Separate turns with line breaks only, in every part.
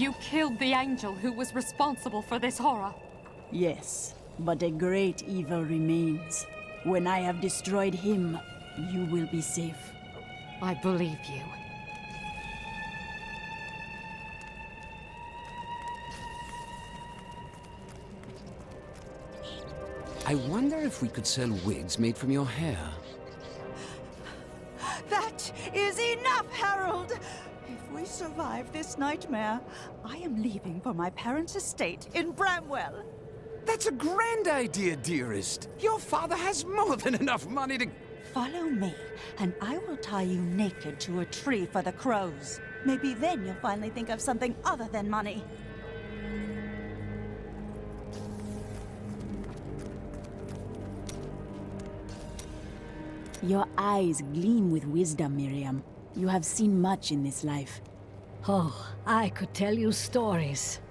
You killed the angel who was responsible for this horror.
Yes, but a great evil remains. When I have destroyed him, you will be safe.
I believe you.
I wonder if we could sell wigs made from your hair.
That is enough, Harold! If we survive this nightmare, I am leaving for my parents' estate in Bramwell.
That's a grand idea, dearest. Your father has more than enough money to...
Follow me, and I will tie you naked to a tree for the crows. Maybe then you'll finally think of something other than money.
Your eyes gleam with wisdom, Miriam. You have seen much in this life.
Oh, I could tell you stories.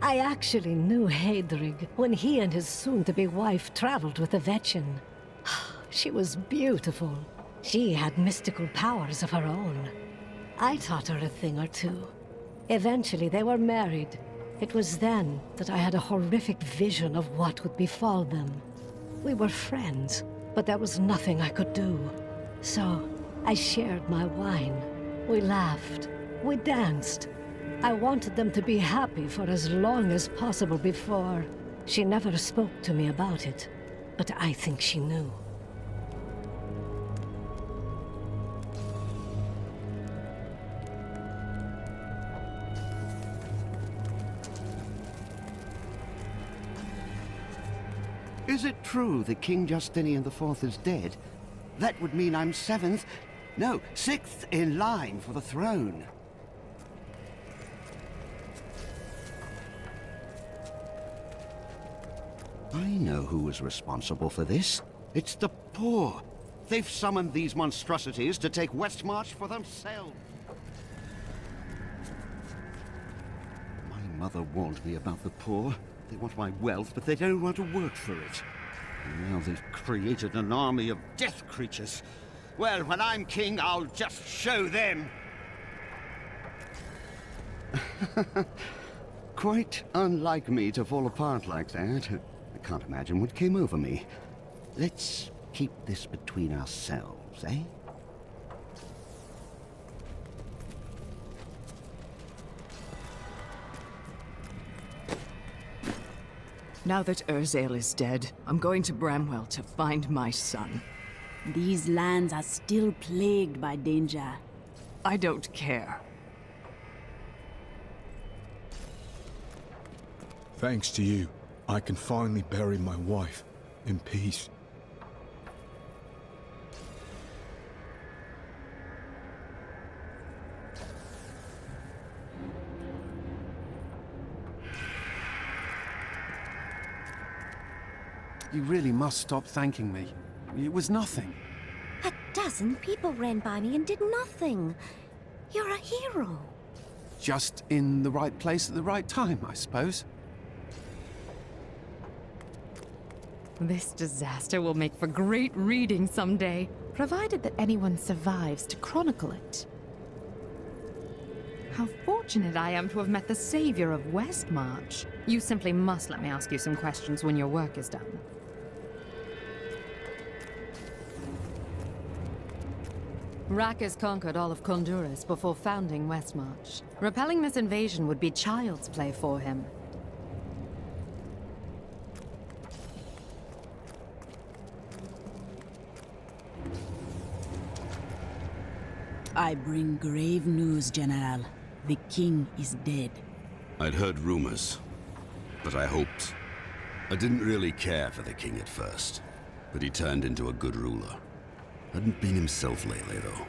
I actually knew Hedrig when he and his soon-to-be wife traveled with the Vetchin. She was beautiful. She had mystical powers of her own. I taught her a thing or two. Eventually, they were married. It was then that I had a horrific vision of what would befall them. We were friends, but there was nothing I could do. So, I shared my wine. We laughed. We danced. I wanted them to be happy for as long as possible before. She never spoke to me about it, but I think she knew.
Is it true that King Justinian IV is dead? That would mean I'm sixth in line for the throne. I know who was responsible for this. It's the poor. They've summoned these monstrosities to take Westmarch for themselves. My mother warned me about the poor. They want my wealth, but they don't want to work for it. And now they've created an army of death creatures. Well, when I'm king, I'll just show them. Quite unlike me to fall apart like that. I can't imagine what came over me. Let's keep this between ourselves, eh?
Now that Urzael is dead, I'm going to Bramwell to find my son.
These lands are still plagued by danger.
I don't care.
Thanks to you, I can finally bury my wife in peace.
You really must stop thanking me. It was nothing.
A dozen people ran by me and did nothing. You're a hero.
Just in the right place at the right time, I suppose.
This disaster will make for great reading someday, provided that anyone survives to chronicle it. How fortunate I am to have met the savior of Westmarch. You simply must let me ask you some questions when your work is done. Rackus conquered all of Honduras before founding Westmarch. Repelling this invasion would be child's play for him.
I bring grave news, General. The king is dead.
I'd heard rumors, but I hoped. I didn't really care for the king at first, but he turned into a good ruler. Hadn't been himself lately, though.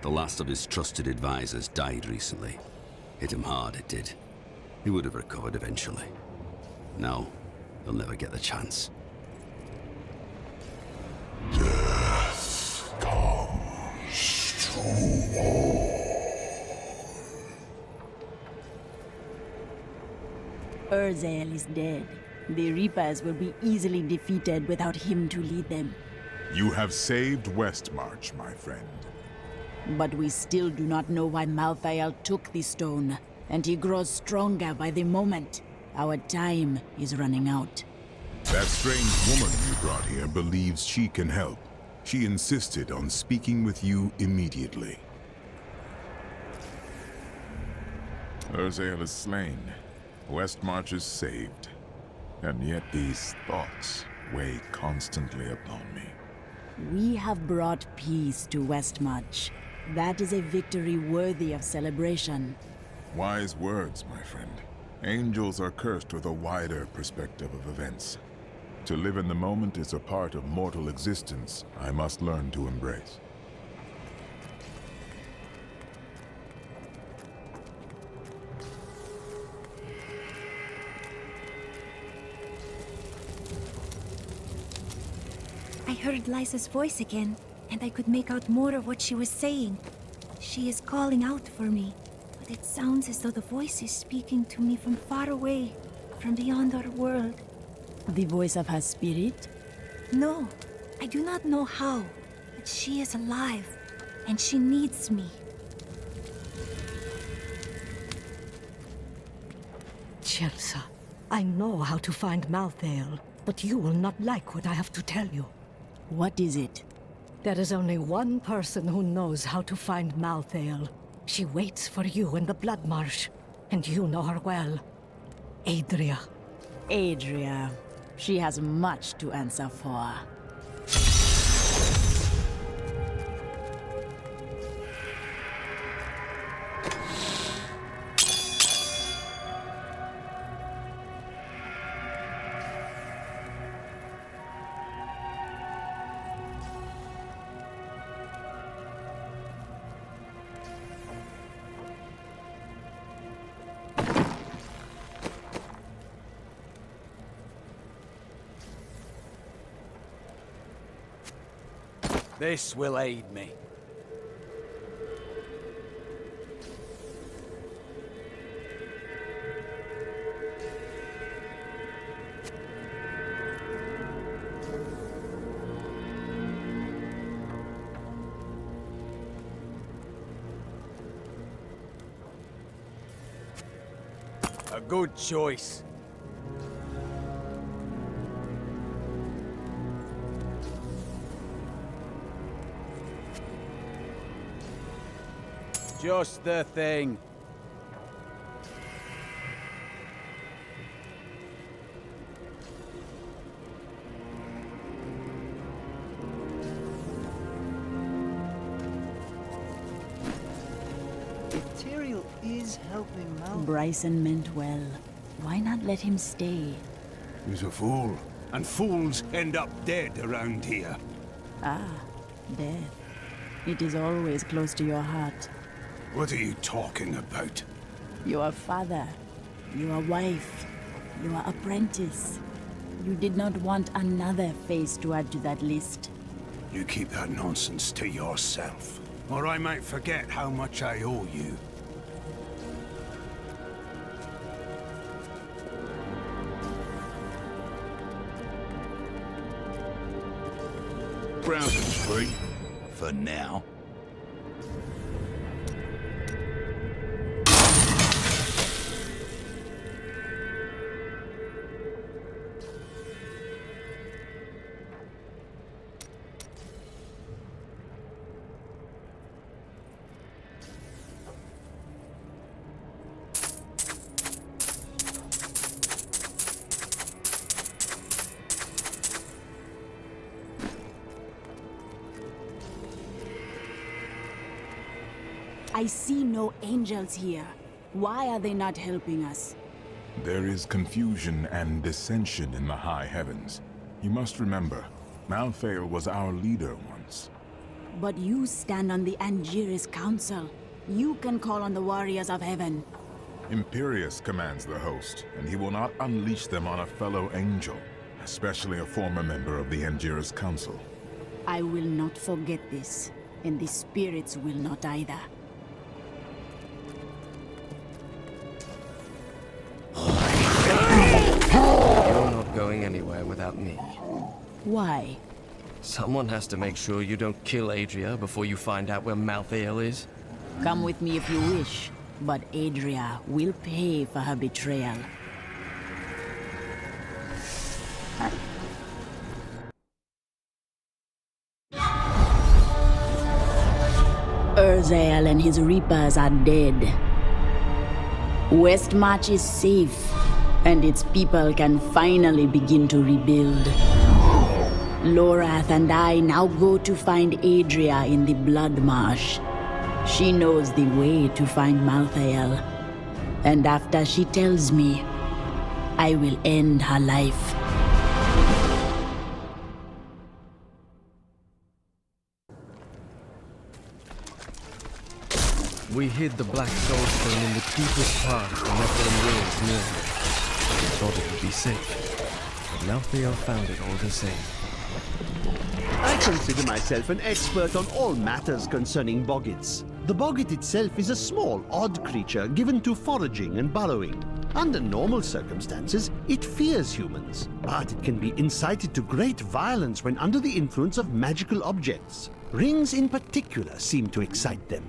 The last of his trusted advisors died recently. Hit him hard, it did. He would have recovered eventually. Now, he'll never get the chance.
Death comes to all.
Urzael is dead. The Reapers will be easily defeated without him to lead them.
You have saved Westmarch, my friend.
But we still do not know why Malthael took the stone. and he grows stronger by the moment. Our time is running out.
That strange woman you brought here believes she can help. She insisted on speaking with you immediately. Urzael is slain. Westmarch is saved. And yet these thoughts weigh constantly upon me.
We have brought peace to Westmarch. That is a victory worthy of celebration.
Wise words, my friend. Angels are cursed with a wider perspective of events. To live in the moment is a part of mortal existence I must learn to embrace.
I heard Lysa's voice again, and I could make out more of what she was saying. She is calling out for me, but it sounds as though the voice is speaking to me from far away, from beyond our world.
The voice of her spirit?
No, I do not know how, but she is alive, and she needs me.
Chelsea, I know how to find Malthael, but you will not like what I have to tell you.
What is it?
There is only one person who knows how to find Malthael. She waits for you in the Blood Marsh, and you know her well. Adria.
Adria. She has much to answer for.
This will aid me. A good choice. Just the thing.
Material is helping Mal.
Bryson meant well. Why not let him stay?
He's a fool, and fools end up dead around here.
Ah, death. It is always close to your heart.
What are you talking about?
Your father, your wife, your apprentice. You did not want another face to add to that list.
You keep that nonsense to yourself, or I might forget how much I owe you.
Browsing's free. For now.
I see no angels here. Why are they not helping us?
There is confusion and dissension in the high heavens. You must remember, Malthael was our leader once.
But you stand on the Angiris Council. You can call on the warriors of heaven.
Imperius commands the host, and he will not unleash them on a fellow angel, especially a former member of the Angiris Council.
I will not forget this, and the spirits will not either.
You're not going anywhere without me.
Why?
Someone has to make sure you don't kill Adria before you find out where Malthael is.
Come with me if you wish. But Adria will pay for her betrayal. Urzael and his Reapers are dead. Westmarch is safe, and its people can finally begin to rebuild. Lorath and I now go to find Adria in the Blood Marsh. She knows the way to find Malthael, and after she tells me, I will end her life.
We hid the Black Soul Stone in the deepest part of the Nephilim ruins near here. We thought it would be safe, but Malthael found it all the same.
I consider myself an expert on all matters concerning boggits. The boggit itself is a small, odd creature given to foraging and burrowing. Under normal circumstances, it fears humans, but it can be incited to great violence when under the influence of magical objects. Rings in particular seem to excite them.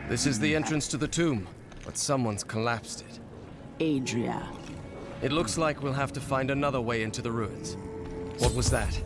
This is the entrance to the tomb, but someone's collapsed it.
Adria.
It looks like we'll have to find another way into the ruins. What was that?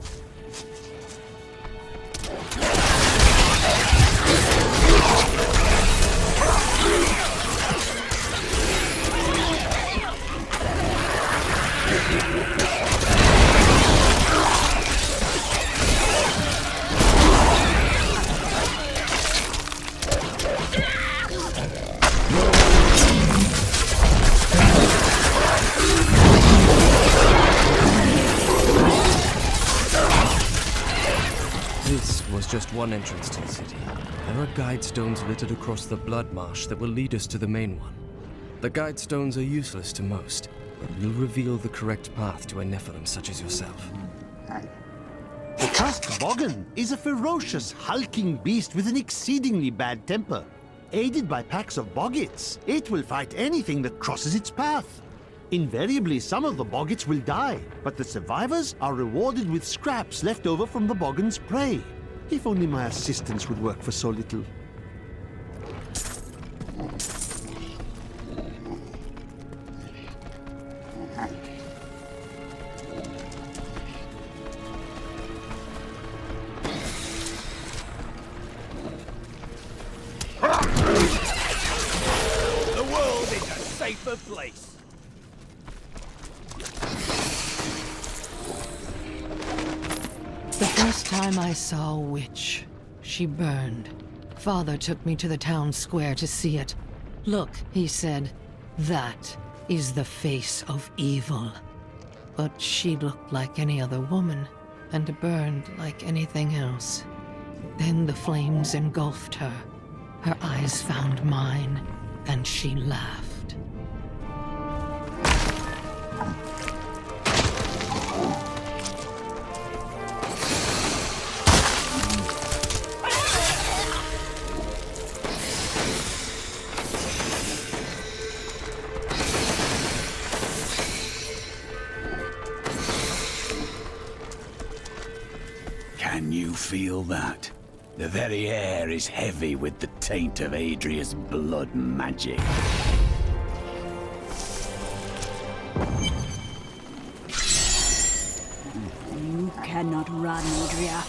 Just one entrance to the city. There are guide stones littered across the Blood Marsh that will lead us to the main one. The guide stones are useless to most, but will reveal the correct path to a Nephilim such as yourself.
The Tusk Boggin is a ferocious, hulking beast with an exceedingly bad temper. Aided by packs of boggits, it will fight anything that crosses its path. Invariably, some of the boggits will die, but the survivors are rewarded with scraps left over from the boggin's prey. If only my assistance would work for so little.
The world is a safer place.
The first time I saw a witch, she burned. Father took me to the town square to see it. Look, he said, that is the face of evil. But she looked like any other woman, and burned like anything else. Then the flames engulfed her. Her eyes found mine, and she laughed.
Can you feel that? The very air is heavy with the taint of Adria's blood magic.
You cannot run, Adria.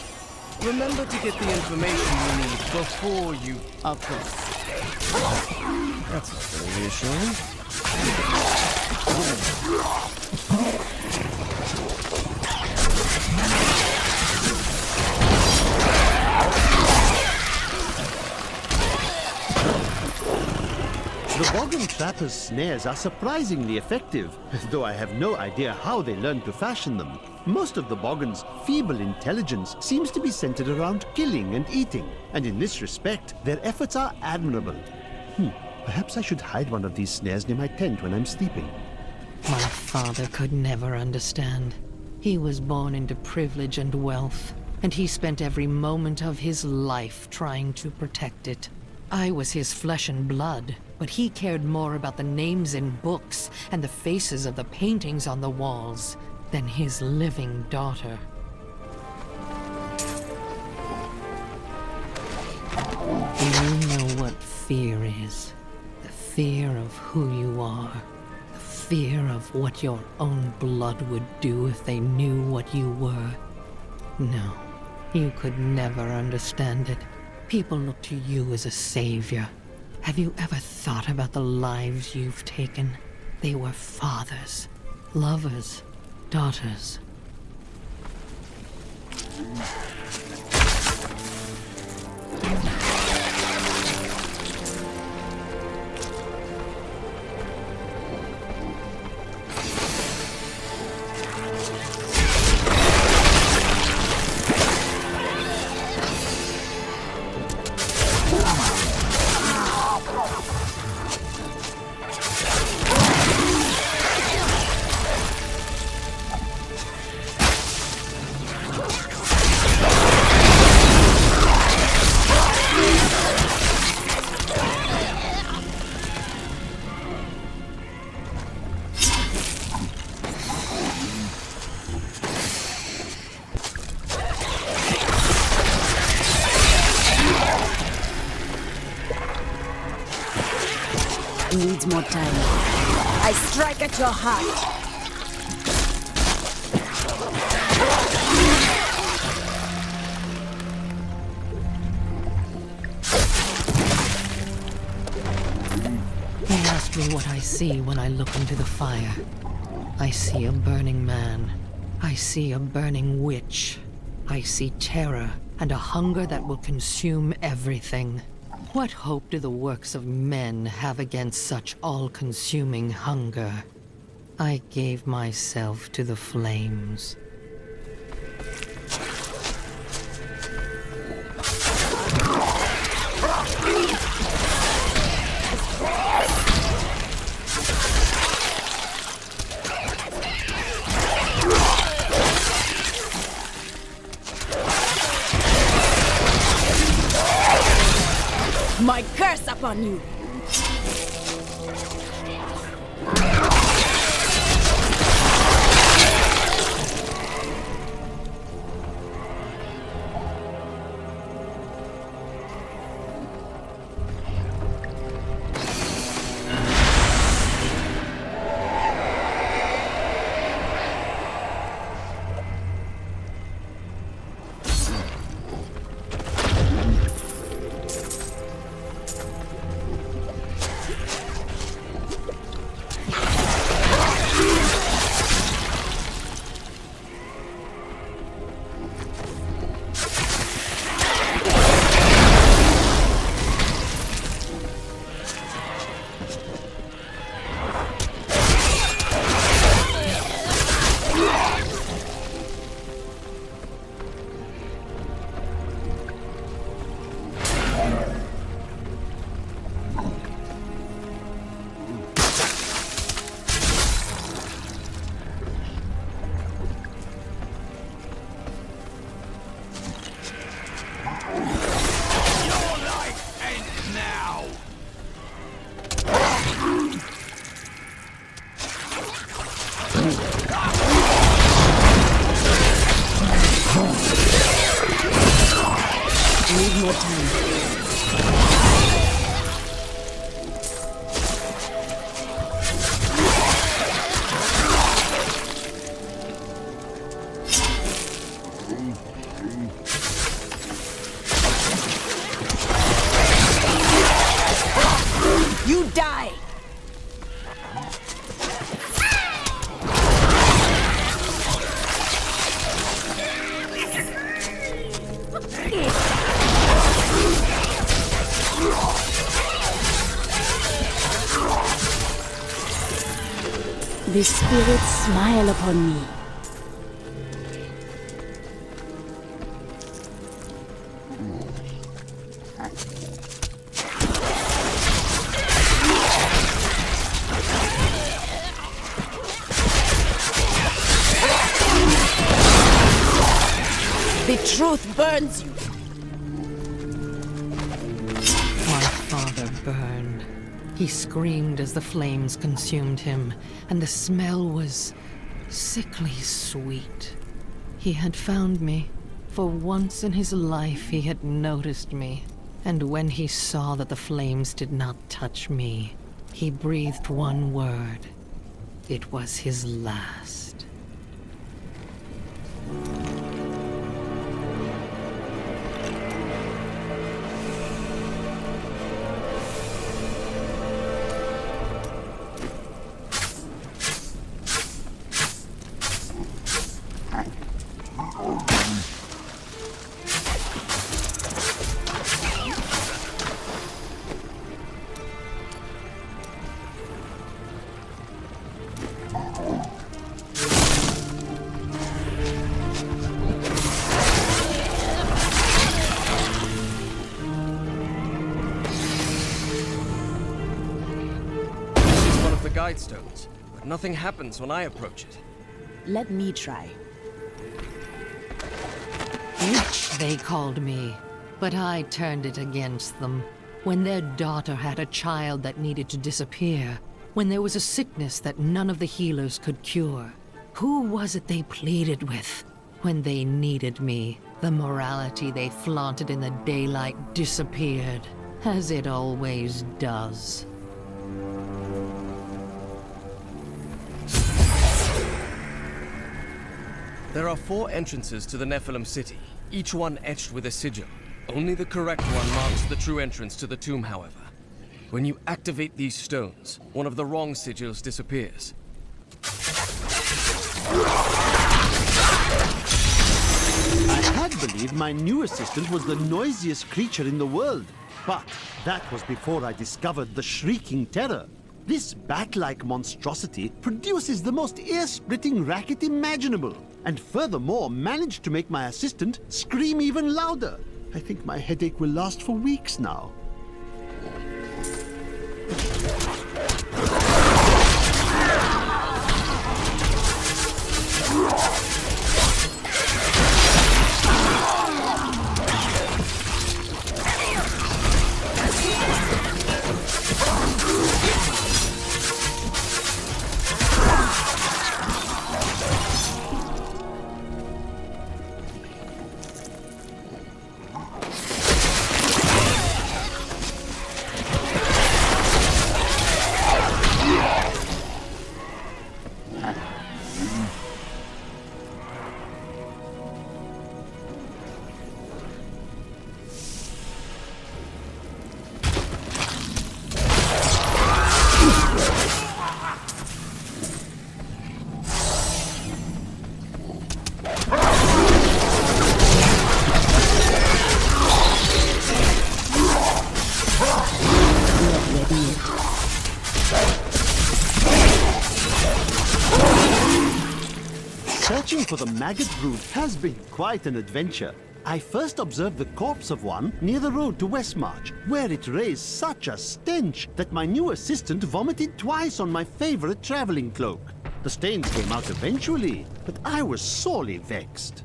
Remember to get the information you need before you...
Of course.
That's not very reassuring.
The Boggin trappers' snares are surprisingly effective, though I have no idea how they learned to fashion them. Most of the Boggan's feeble intelligence seems to be centered around killing and eating, and in this respect, their efforts are admirable. Perhaps I should hide one of these snares near my tent when I'm sleeping.
My father could never understand. He was born into privilege and wealth, and he spent every moment of his life trying to protect it. I was his flesh and blood, but he cared more about the names in books and the faces of the paintings on the walls than his living daughter. Do you know what fear is? The fear of who you are. The fear of what your own blood would do if they knew what you were. No, you could never understand it. People look to you as a savior. Have you ever thought about the lives you've taken? They were fathers, lovers, daughters.
Needs more time. I strike at your heart.
He asked me what I see when I look into the fire. I see a burning man. I see a burning witch. I see terror and a hunger that will consume everything. What hope do the works of men have against such all-consuming hunger? I gave myself to the flames.
My curse upon you! The spirits smile upon me. The truth burns you.
My father burned. He screamed as the flames consumed him, and the smell was sickly sweet. He had found me. For once in his life he had noticed me. And when he saw that the flames did not touch me, he breathed one word. It was his last.
Stones, but nothing happens when I approach it.
Let me try.
Witch, they called me, but I turned it against them. When their daughter had a child that needed to disappear, when there was a sickness that none of the healers could cure, who was it they pleaded with? When they needed me, the morality they flaunted in the daylight disappeared, as it always does.
There are 4 entrances to the Nephilim city, each one etched with a sigil. Only the correct one marks the true entrance to the tomb, however. When you activate these stones, one of the wrong sigils disappears.
I had believed my new assistant was the noisiest creature in the world, but that was before I discovered the Shrieking Terror. This bat-like monstrosity produces the most ear-splitting racket imaginable, and furthermore managed to make my assistant scream even louder. I think my headache will last for weeks now. Searching for the maggot brood has been quite an adventure. I first observed the corpse of one near the road to Westmarch, where it raised such a stench that my new assistant vomited twice on my favorite traveling cloak. The stains came out eventually, but I was sorely vexed.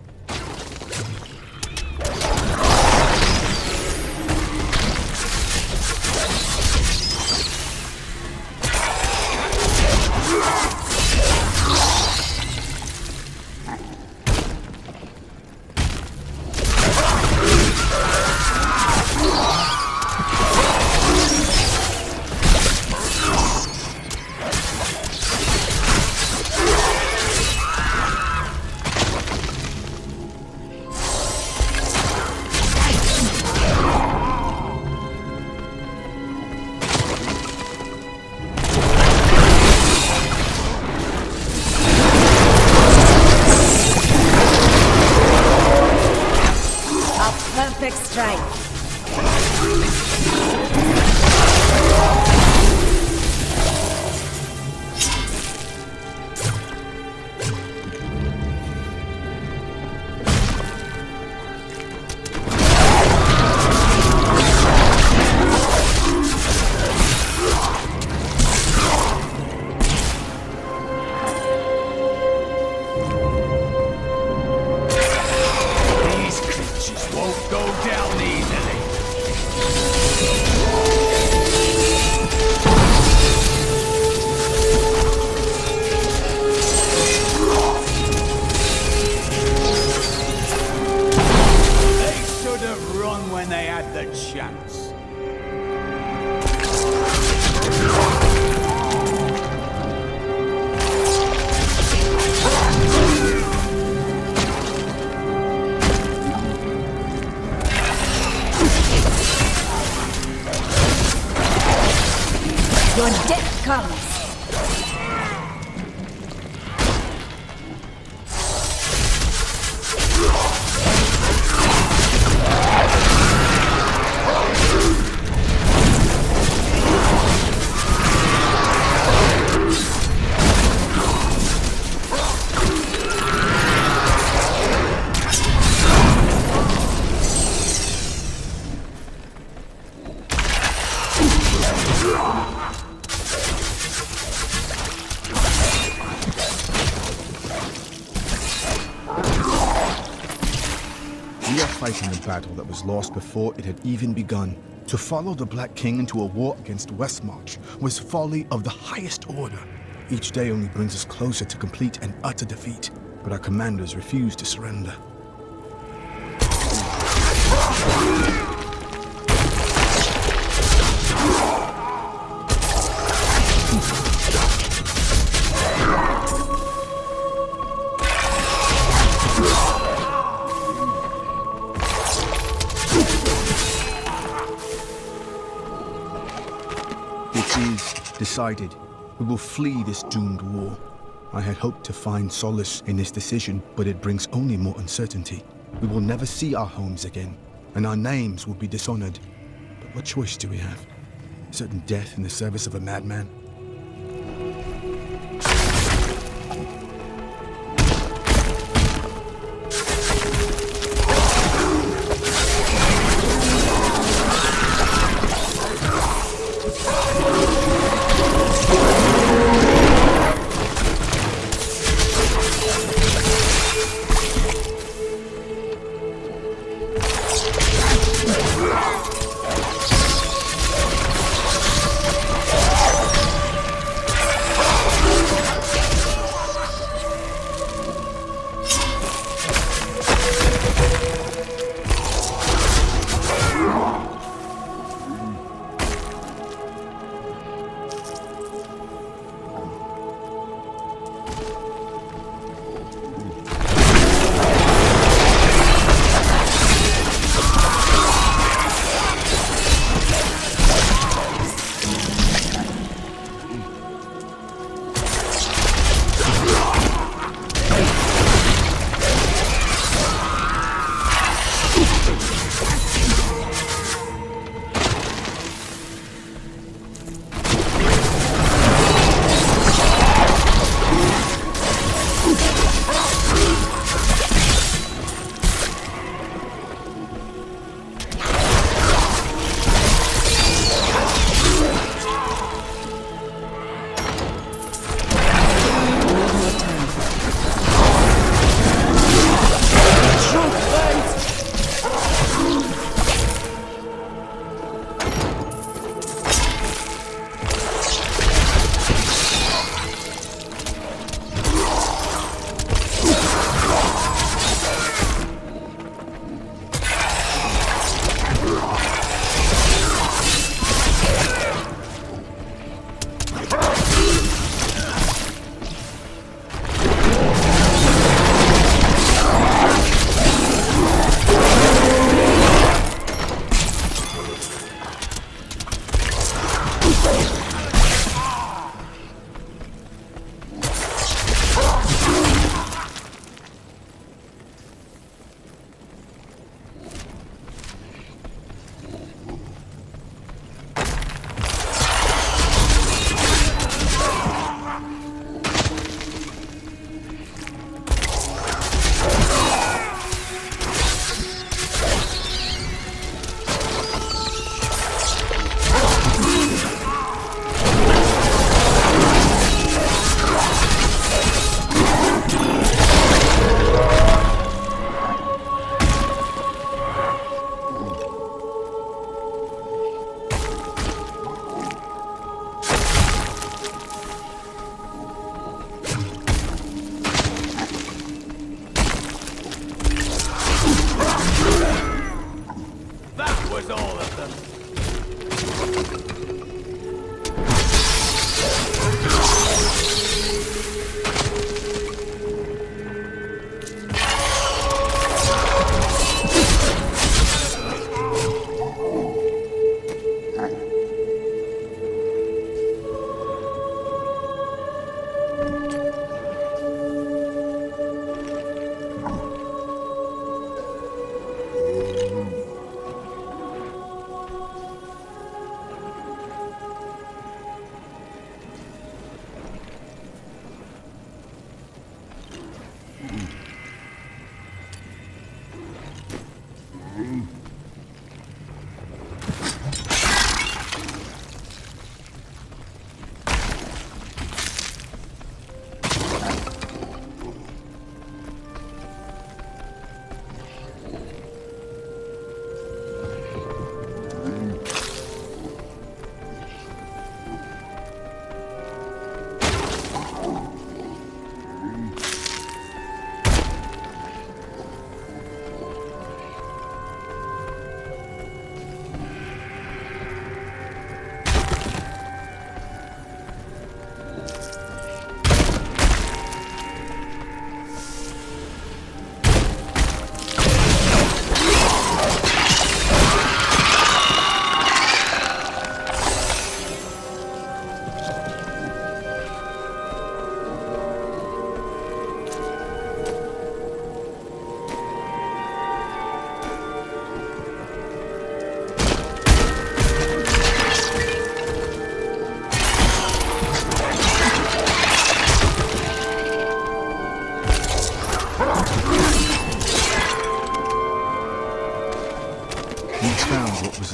fighting a battle that was lost before it had even begun. To follow the Black King into a war against Westmarch was folly of the highest order. Each day only brings us closer to complete and utter defeat, but our commanders refuse to surrender. It is decided. We will flee this doomed war. I had hoped to find solace in this decision, but it brings only more uncertainty. We will never see our homes again, and our names will be dishonored. But what choice do we have? Certain death in the service of a madman?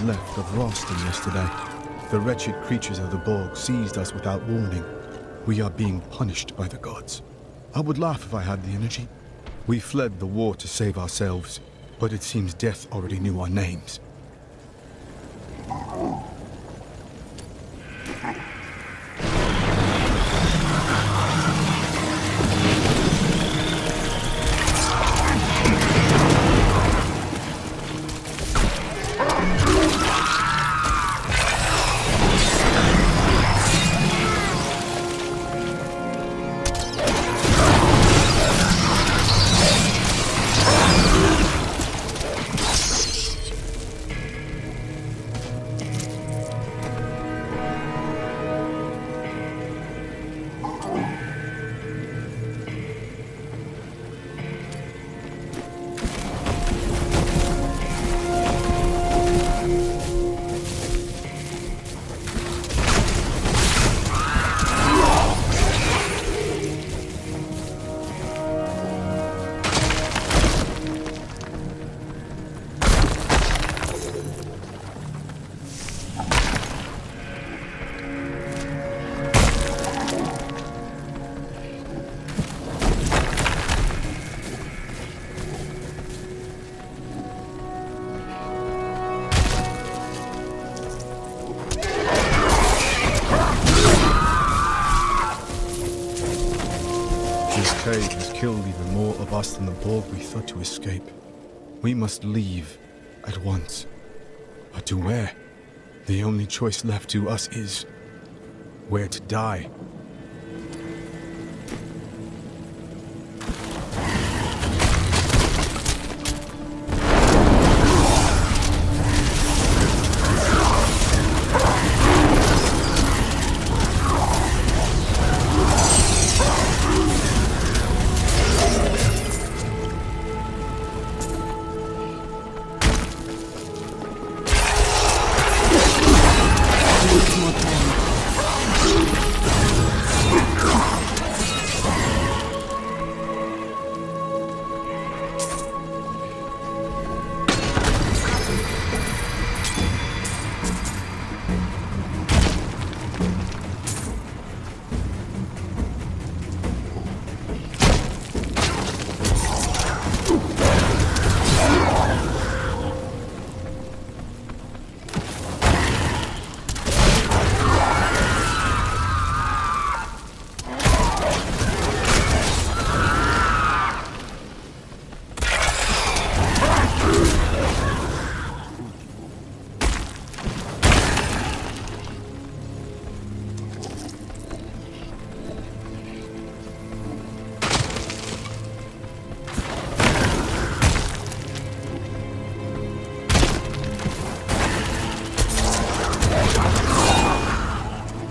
is left of Ralston yesterday. The wretched creatures of the Borg seized us without warning. We are being punished by the gods. I would laugh if I had the energy. We fled the war to save ourselves, but it seems death already knew our names. This cave has killed even more of us than the Borg we thought to escape. We must leave at once. But to where? The only choice left to us is where to die.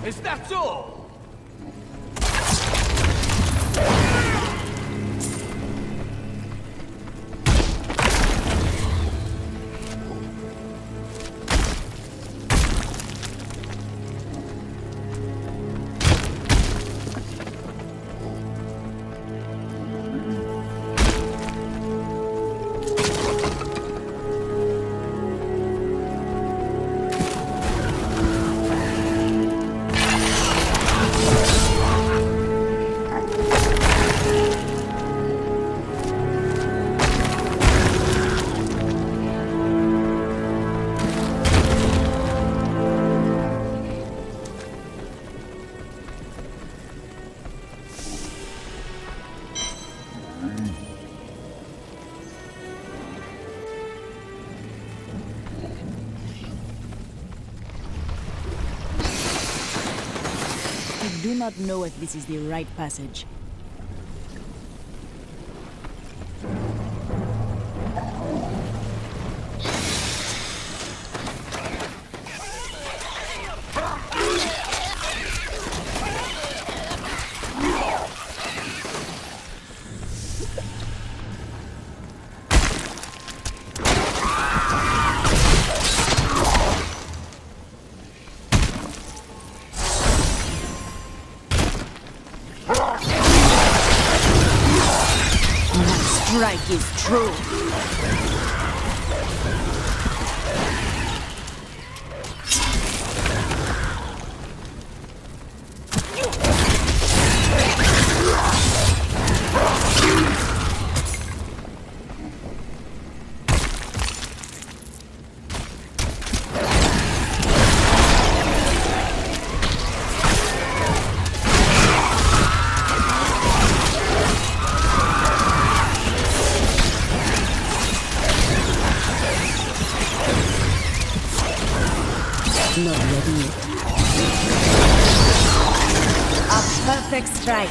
Is that all?
I do not know if this is the right passage. Strike is true. strike.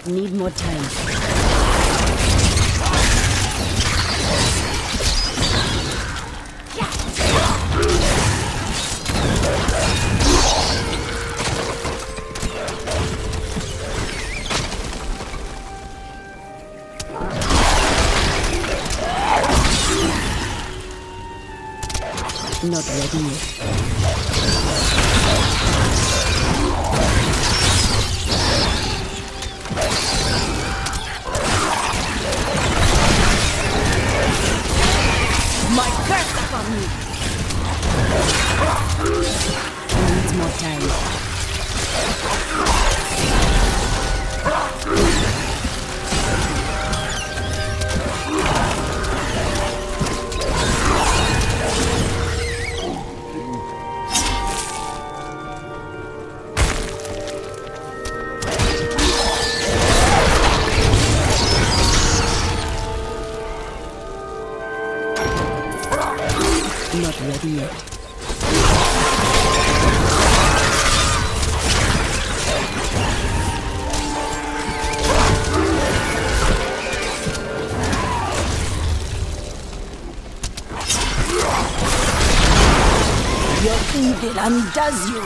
Need more time. Not ready yet. My curse upon me! Needs more time. Not ready yet. Your evil undoes you.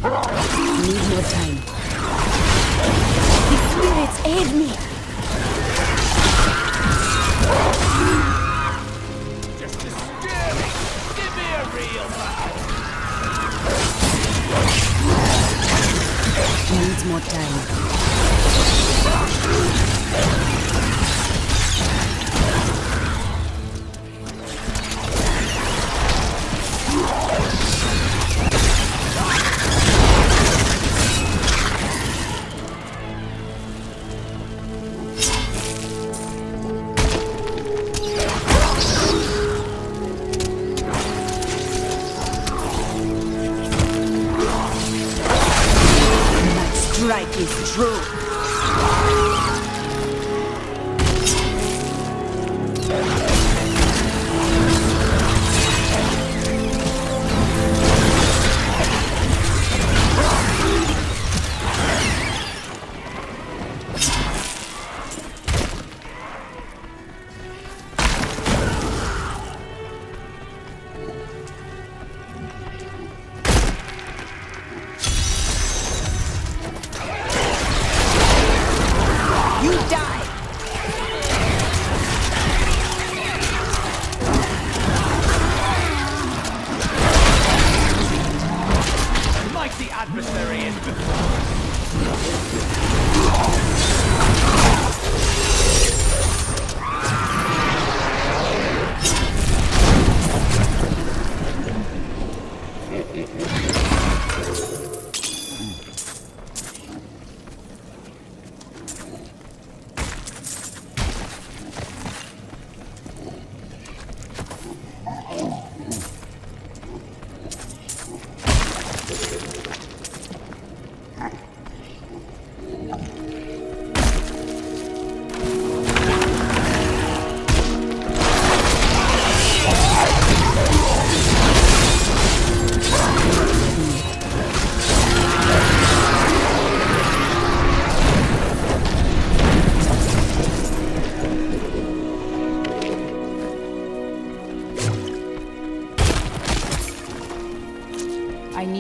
Need more time. The spirits aid me.
Just as scary. Give me a real
Needs more time.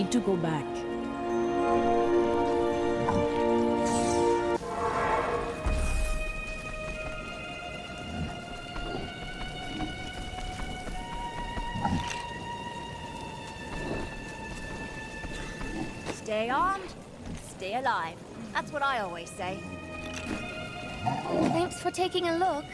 need to go back.
Stay armed, stay alive. That's what I always say. Thanks for taking a look.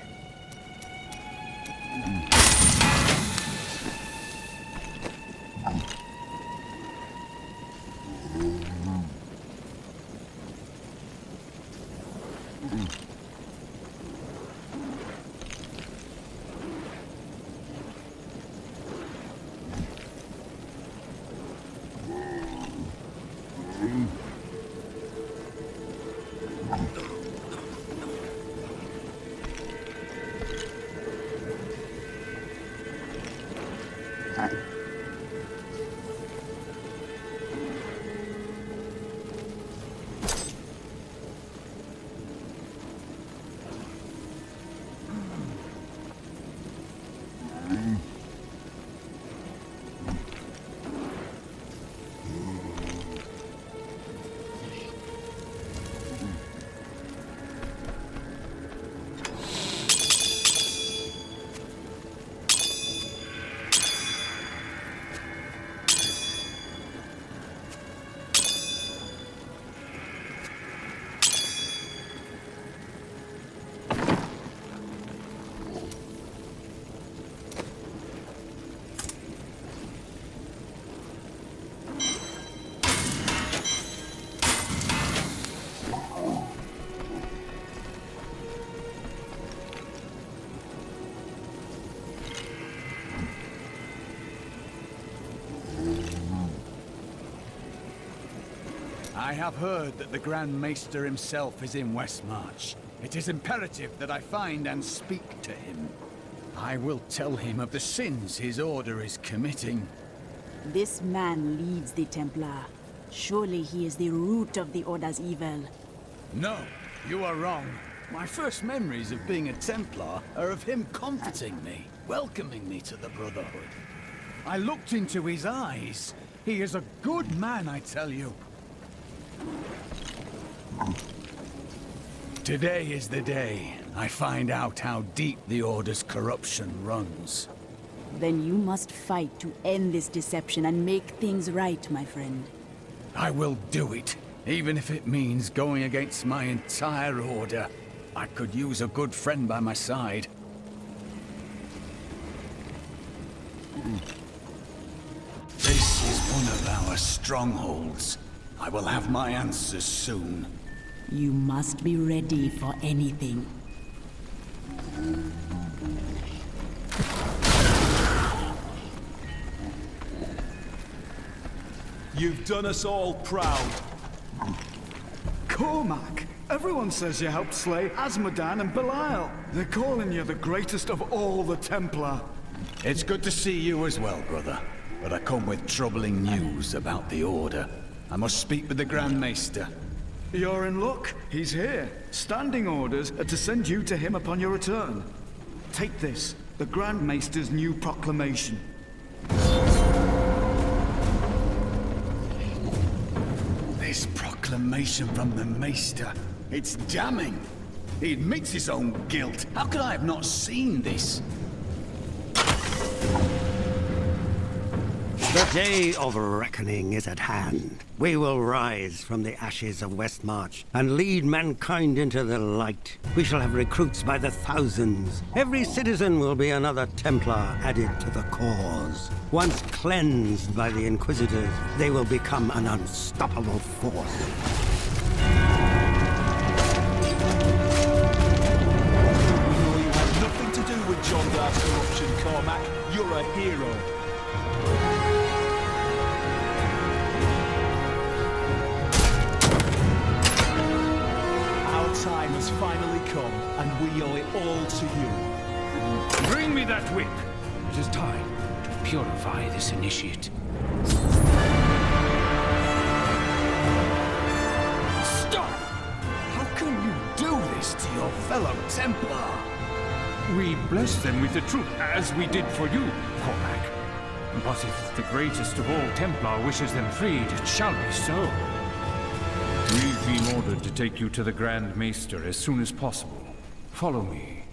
I have heard that the Grand Maester himself is in Westmarch. It is imperative that I find and speak to him. I will tell him of the sins his order is committing.
This man leads the Templar. Surely he is the root of the Order's evil.
No, you are wrong. My first memories of being a Templar are of him comforting me, welcoming me to the Brotherhood. I looked into his eyes. He is a good man, I tell you. Today is the day I find out how deep the Order's corruption runs.
Then you must fight to end this deception and make things right, my friend.
I will do it, even if it means going against my entire Order. I could use a good friend by my side. This is one of our strongholds. I will have my answers soon.
You must be ready for anything.
You've done us all proud.
Cormac! Everyone says you helped slay Azmodan and Belial. They're calling you the greatest of all the Templar.
It's good to see you as well, brother. But I come with troubling news about the Order. I must speak with the Grand Maester.
You're in luck. He's here. Standing orders are to send you to him upon your return. Take this, the Grand Maester's new proclamation.
This proclamation from the Maester, it's damning. He admits his own guilt. How could I have not seen this?
The day of reckoning is at hand. We will rise from the ashes of Westmarch and lead mankind into the light. We shall have recruits by the thousands. Every citizen will be another Templar added to the cause. Once cleansed by the Inquisitors, they will become an unstoppable force.
We know you had nothing to do with John Dark's corruption, Cormac. You're a hero. Time has finally come, and we owe it all to you.
Bring me that whip. It is time to purify this initiate.
Stop! How can you do this to your fellow Templar?
We bless them with the truth, as we did for you, Cormac. But if the greatest of all Templar wishes them freed, it shall be so. We've been ordered to take you to the Grand Maester as soon as possible. Follow me.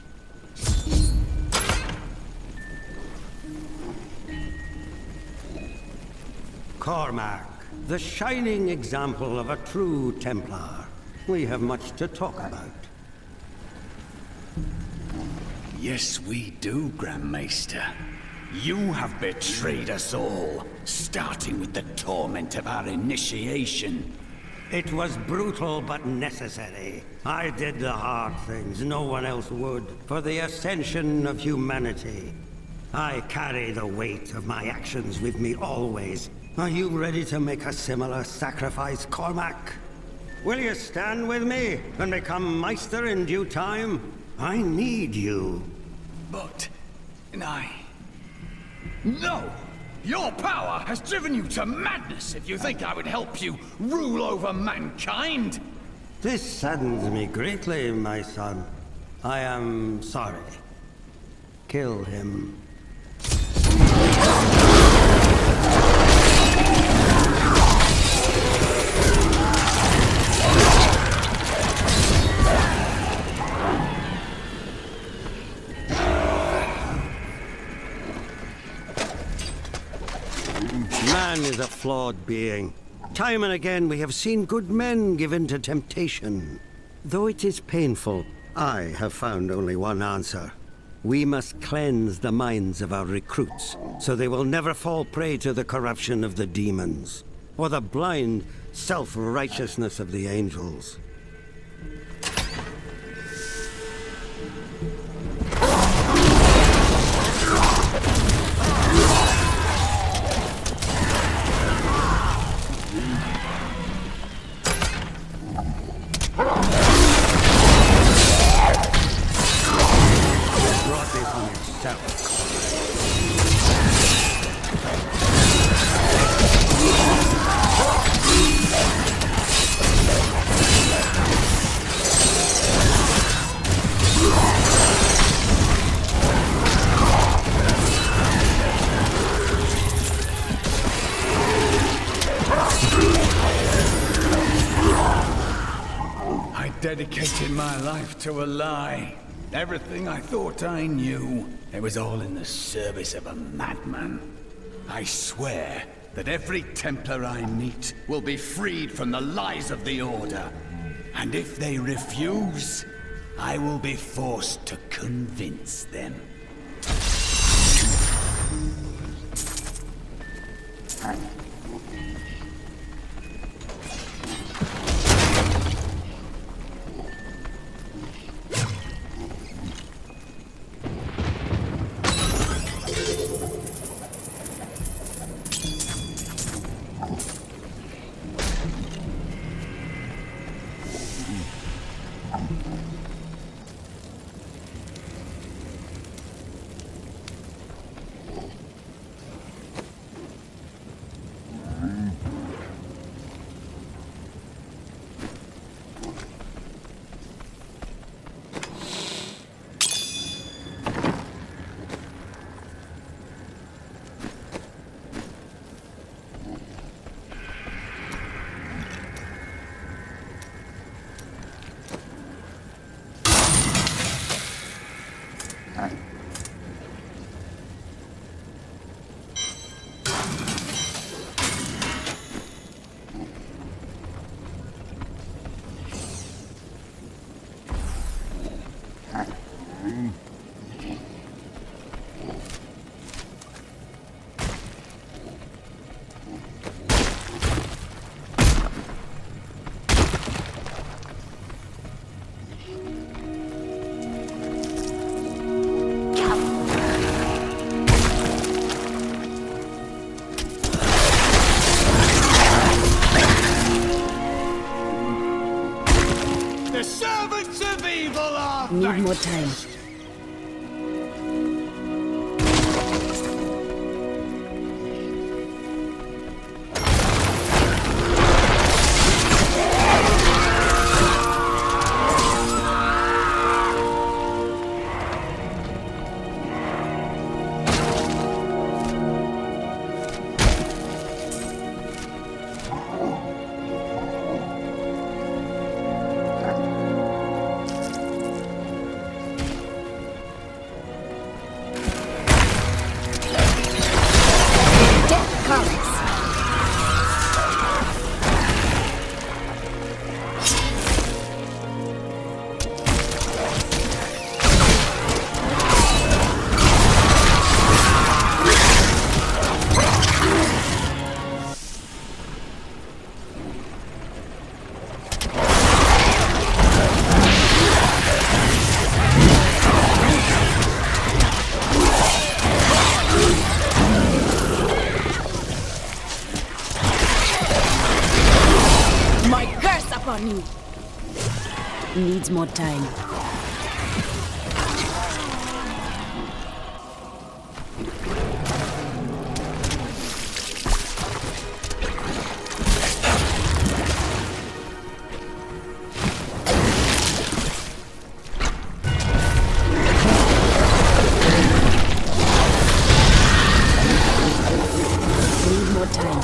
Cormac, the shining example of a true Templar. We have much to talk about.
Yes, we do, Grand Maester. You have betrayed us all, starting with the torment of our initiation.
It was brutal but necessary. I did the hard things no one else would, for the ascension of humanity. I carry the weight of my actions with me always. Are you ready to make a similar sacrifice, Cormac? Will you stand with me and become Meister in due time? I need you.
But... No! Your power has driven you to madness if you think I would help you rule over mankind!
This saddens me greatly, my son. I am sorry. Kill him. Man is a flawed being. Time and again we have seen good men give in to temptation. Though it is painful, I have found only one answer. We must cleanse the minds of our recruits, so they will never fall prey to the corruption of the demons, or the blind self-righteousness of the angels.
Dedicated my life to a lie. Everything I thought I knew, it was all in the service of a madman. I swear that every Templar I meet will be freed from the lies of the Order. And if they refuse, I will be forced to convince them.
Need more time. more time. Need more time.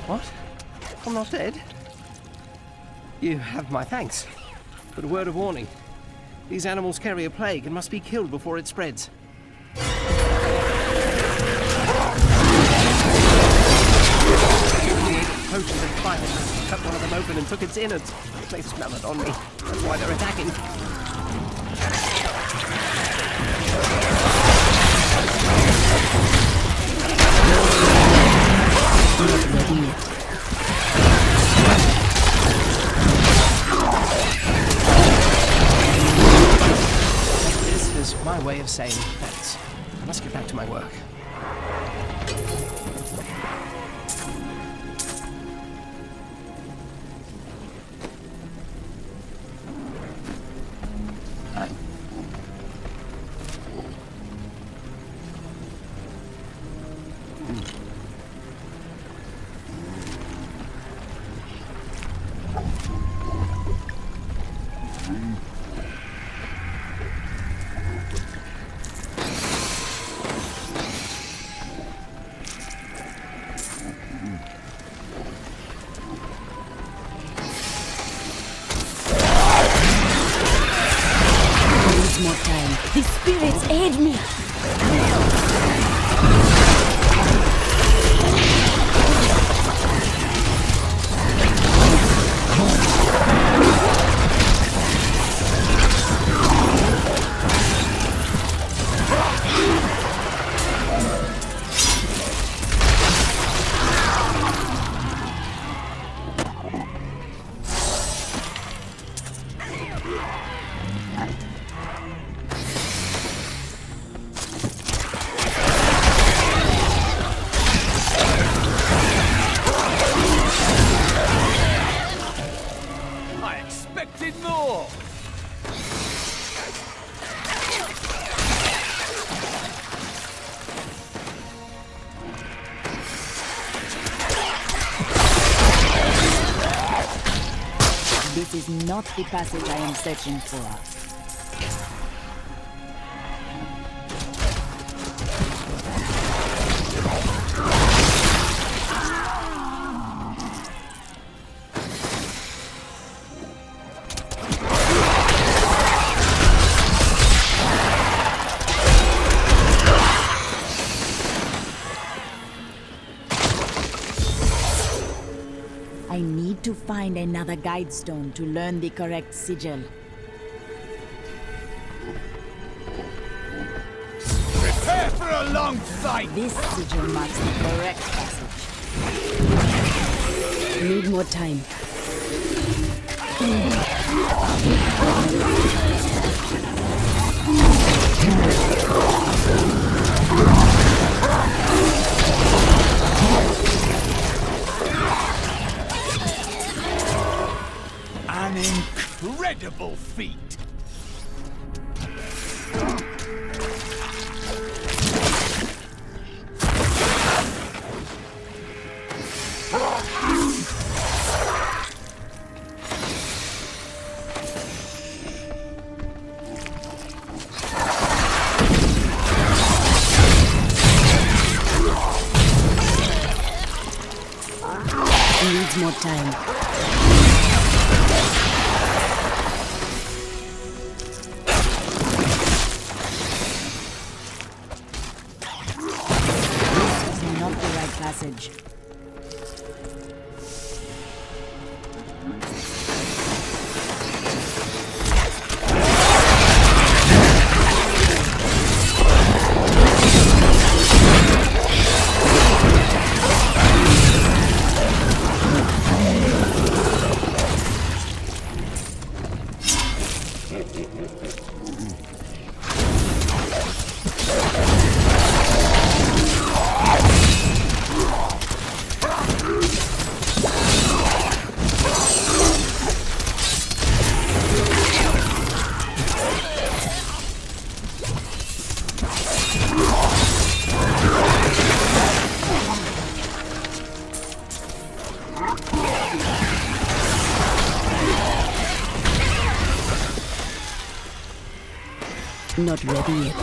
What? I'm not dead? You have my thanks. But a word of warning. These animals carry a plague and must be killed before it spreads. Poached and fire cut one of them open and took its innards. They smell it on me. That's why they're attacking. This is my way of saying thanks. I must get back to my work.
More time. The spirits aid me. This is not the passage I am searching for. I need to find another guide stone to learn the correct sigil.
Prepare for a long fight!
This sigil marks the correct passage. Need more time.
feet.
Needs more time. This is not the right passage. Not ready yet.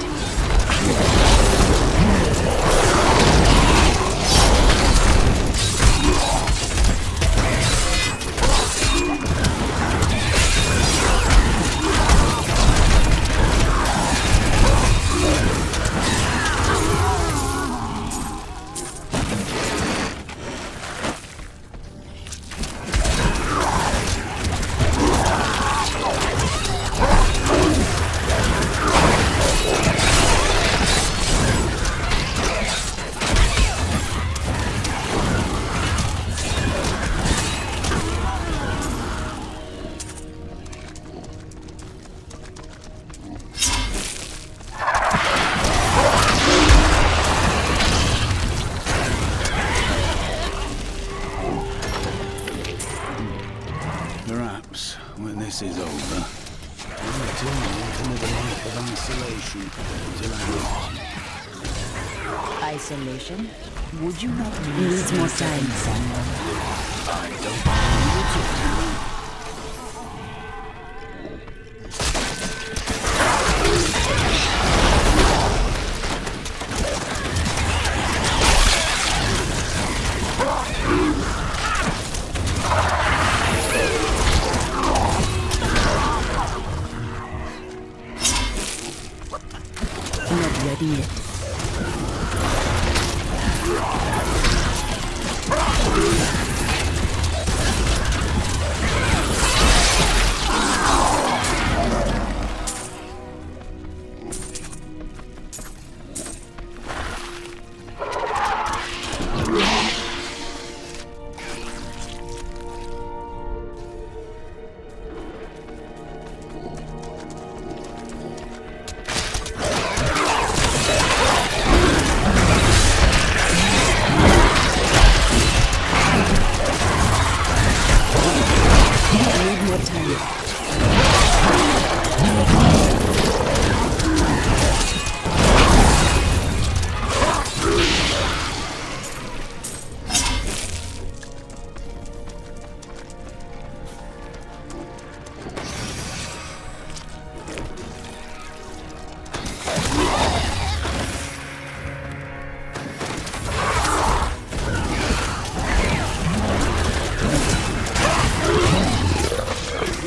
Perhaps, when this is over, I'll return to live a life of isolation until I
Isolation? Would you not need more time, someone?
I don't believe it.
Not ready yet.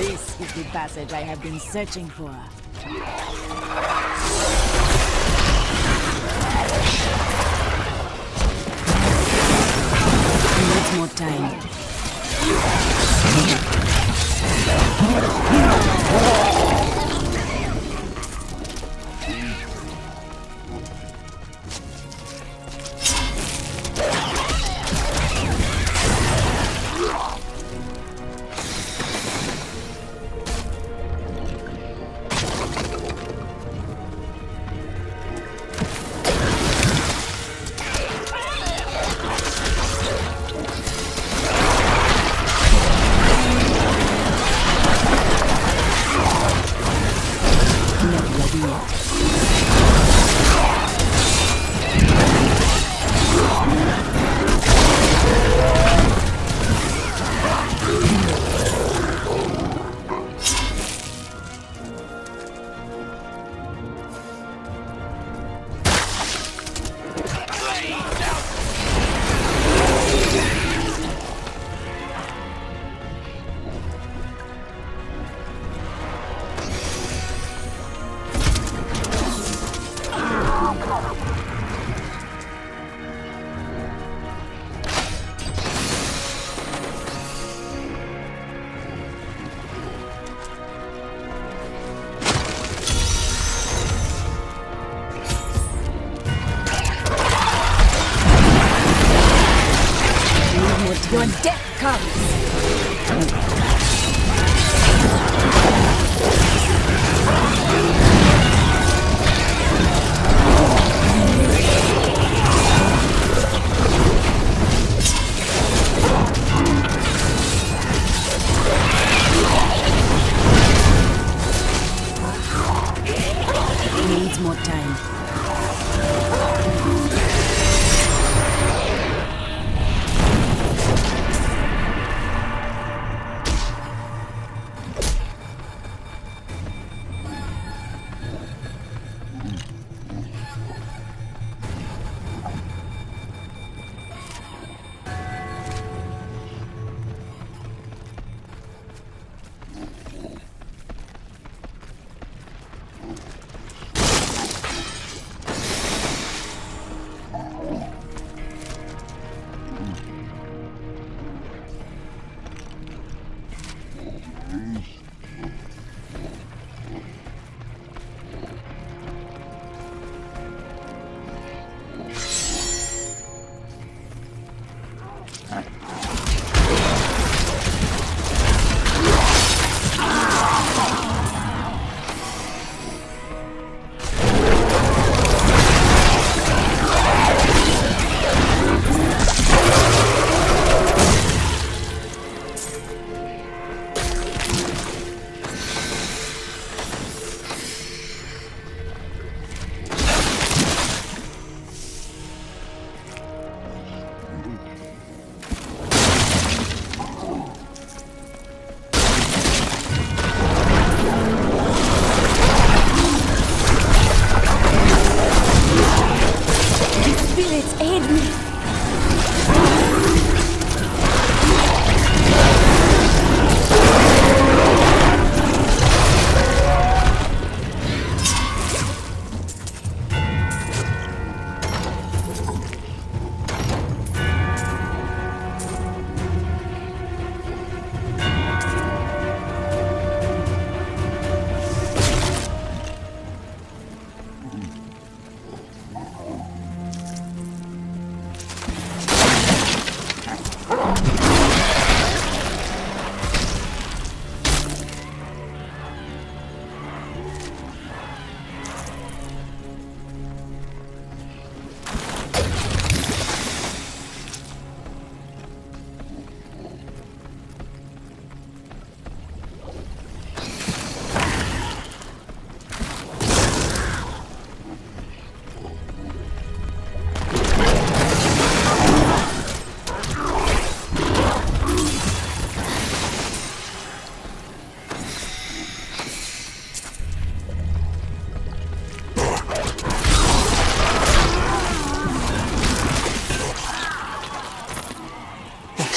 This is the passage I have been searching for. Needs more time.
Your death comes!
Needs more time.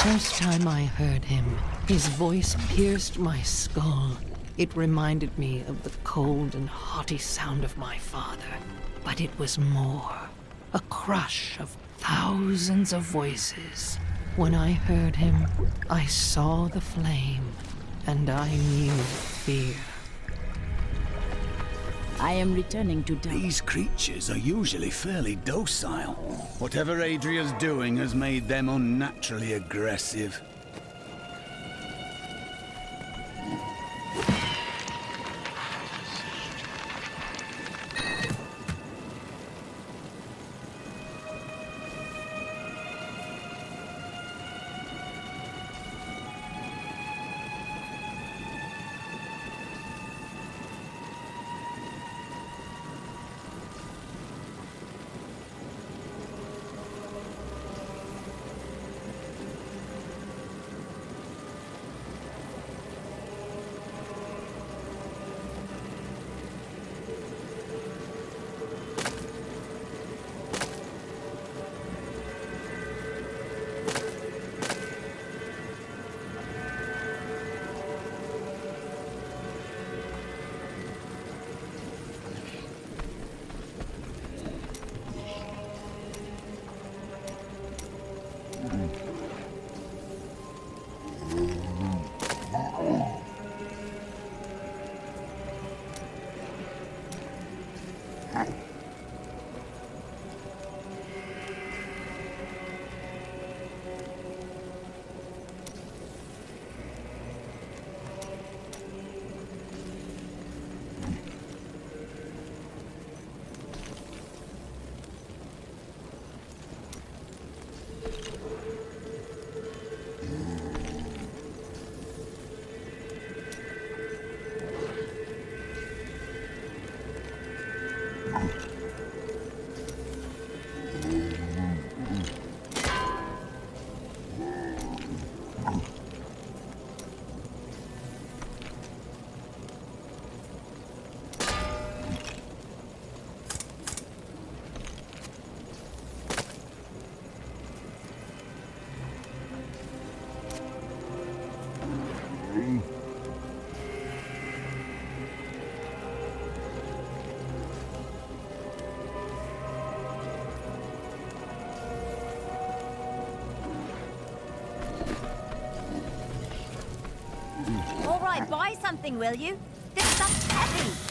First time I heard him, his voice pierced my skull. It reminded me of the cold and haughty sound of my father. But it was more. A crush of thousands of voices. When I heard him, I saw the flame, and I knew fear.
I am returning to town.
These creatures are usually fairly docile. Whatever Adria's doing has made them unnaturally aggressive.
All right, buy something, will you? This stuff's heavy.